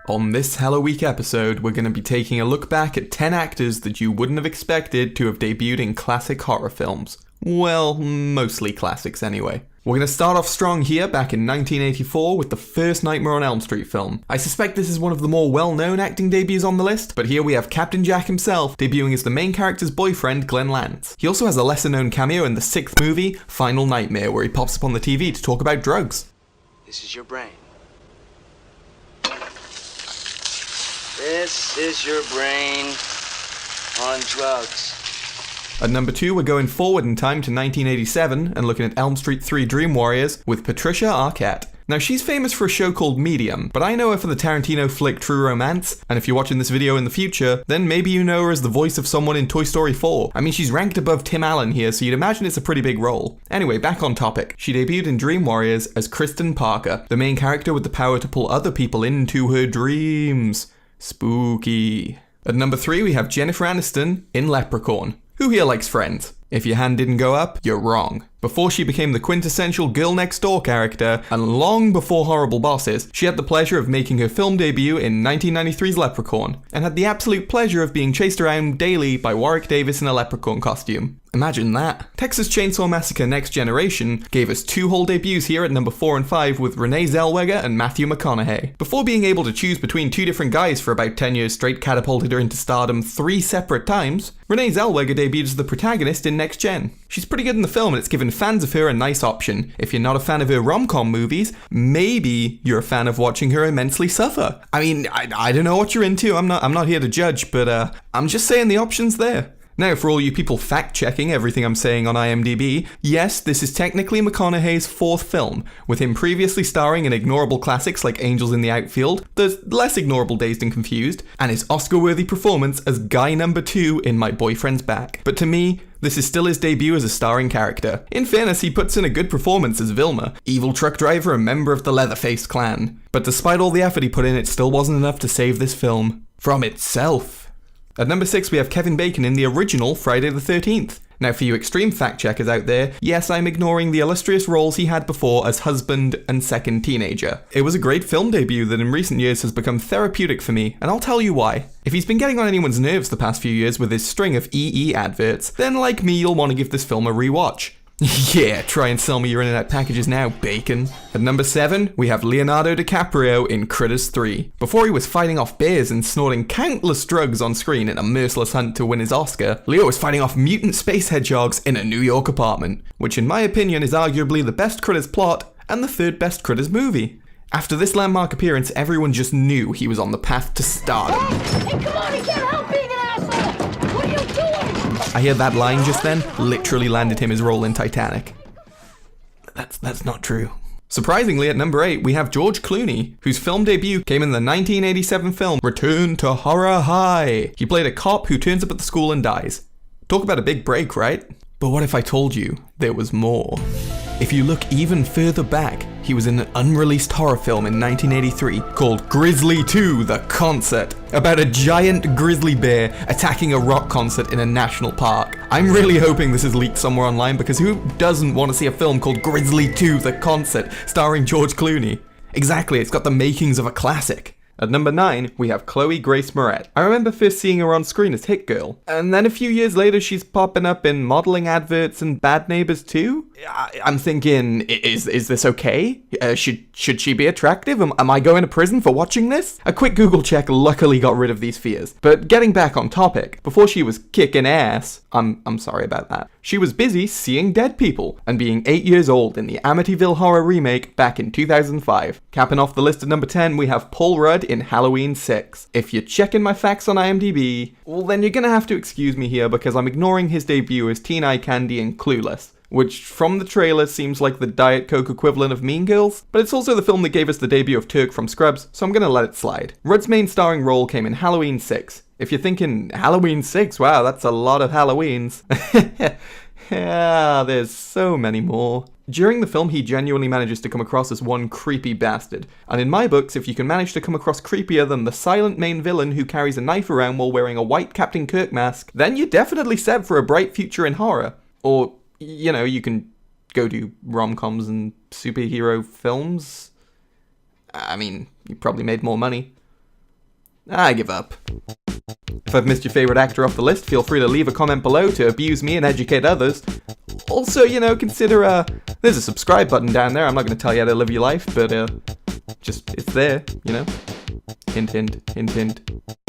On this Hallo-Week episode, we're going to be taking a look back at 10 actors that you wouldn't have expected to have debuted in classic horror films. Well, mostly classics anyway. We're going to start off strong here back in 1984 with the first Nightmare on Elm Street film. I suspect this is one of the more well-known acting debuts on the list, but here we have Captain Jack himself debuting as the main character's boyfriend, Glenn Lance. He also has a lesser-known cameo in the 6th movie, Final Nightmare, where he pops up on the TV to talk about drugs. This is your brain. This is your brain on drugs. At number 2, we're going forward in time to 1987 and looking at Elm Street 3 Dream Warriors with Patricia Arquette. Now, she's famous for a show called Medium, but I know her for the Tarantino flick True Romance, and if you're watching this video in the future, then maybe you know her as the voice of someone in Toy Story 4. I mean, she's ranked above Tim Allen here, so you'd imagine it's a pretty big role. Anyway, back on topic. She debuted in Dream Warriors as Kristen Parker, the main character with the power to pull other people into her dreams. Spooky. At number 3, we have Jennifer Aniston in Leprechaun. Who here likes Friends? If your hand didn't go up, you're wrong. Before she became the quintessential girl next door character, and long before Horrible Bosses, she had the pleasure of making her film debut in 1993's Leprechaun, and had the absolute pleasure of being chased around daily by Warwick Davis in a leprechaun costume. Imagine that. Texas Chainsaw Massacre Next Generation gave us 2 whole debuts here at number 4 and 5 with Renee Zellweger and Matthew McConaughey. Before being able to choose between 2 different guys for about 10 years straight catapulted her into stardom 3 separate times, Renee Zellweger debuted as the protagonist in Next Gen. She's pretty good in the film and it's given fans of her a nice option. If you're not a fan of her rom-com movies, maybe you're a fan of watching her immensely suffer. I mean, I don't know what you're into, I'm not here to judge, but I'm just saying the option's there. Now, for all you people fact-checking everything I'm saying on IMDb, yes, this is technically McConaughey's 4th film, with him previously starring in ignorable classics like Angels in the Outfield, the less ignorable Dazed and Confused, and his Oscar-worthy performance as guy number 2 in My Boyfriend's Back. But to me, this is still his debut as a starring character. In fairness, he puts in a good performance as Vilma, evil truck driver and member of the Leatherface clan. But despite all the effort he put in, it still wasn't enough to save this film from itself. At number 6, we have Kevin Bacon in the original Friday the 13th. Now, for you extreme fact-checkers out there, yes, I'm ignoring the illustrious roles he had before as husband and second teenager. It was a great film debut that in recent years has become therapeutic for me, and I'll tell you why. If he's been getting on anyone's nerves the past few years with his string of EE adverts, then like me, you'll want to give this film a rewatch. Yeah, try and sell me your internet packages now, Bacon. At number 7, we have Leonardo DiCaprio in Critters 3. Before he was fighting off bears and snorting countless drugs on screen in a merciless hunt to win his Oscar, Leo was fighting off mutant space hedgehogs in a New York apartment, which in my opinion is arguably the best Critters plot and the 3rd best Critters movie. After this landmark appearance, everyone just knew he was on the path to stardom. Hey, come on, you can't help being an asshole! What are you doing? I hear that line just then literally landed him his role in Titanic. That's not true. Surprisingly, at number 8, we have George Clooney, whose film debut came in the 1987 film Return to Horror High. He played a cop who turns up at the school and dies. Talk about a big break, right? But what if I told you there was more? If you look even further back, he was in an unreleased horror film in 1983 called Grizzly 2: The Concert, about a giant grizzly bear attacking a rock concert in a national park. I'm really hoping this is leaked somewhere online because who doesn't want to see a film called Grizzly 2: The Concert starring George Clooney? Exactly, it's got the makings of a classic. At number 9, we have Chloe Grace Moretz. I remember first seeing her on screen as Hit Girl, and then a few years later she's popping up in modeling adverts and Bad Neighbors 2? I'm thinking, is this okay? Should she be attractive? Am I going to prison for watching this? A quick Google check luckily got rid of these fears. But getting back on topic, before she was kicking ass, I'm sorry about that, she was busy seeing dead people and being 8 years old in the Amityville Horror remake back in 2005. Capping off the list at number 10, we have Paul Rudd in Halloween 6. If you're checking my facts on IMDb, well then you're gonna have to excuse me here because I'm ignoring his debut as Teen Eye Candy in Clueless, which from the trailer seems like the Diet Coke equivalent of Mean Girls, but it's also the film that gave us the debut of Turk from Scrubs, so I'm gonna let it slide. Rudd's main starring role came in Halloween 6. If you're thinking, Halloween 6, wow, that's a lot of Halloweens. Yeah, there's so many more. During the film, he genuinely manages to come across as one creepy bastard. And in my books, if you can manage to come across creepier than the silent main villain who carries a knife around while wearing a white Captain Kirk mask, then you're definitely set for a bright future in horror. Or, you know, you can go do rom-coms and superhero films. I mean, you probably made more money. I give up. If I've missed your favorite actor off the list, feel free to leave a comment below to abuse me and educate others. Also, consider, there's a subscribe button down there. I'm not going to tell you how to live your life, but, just, it's there, Hint, hint, hint, hint.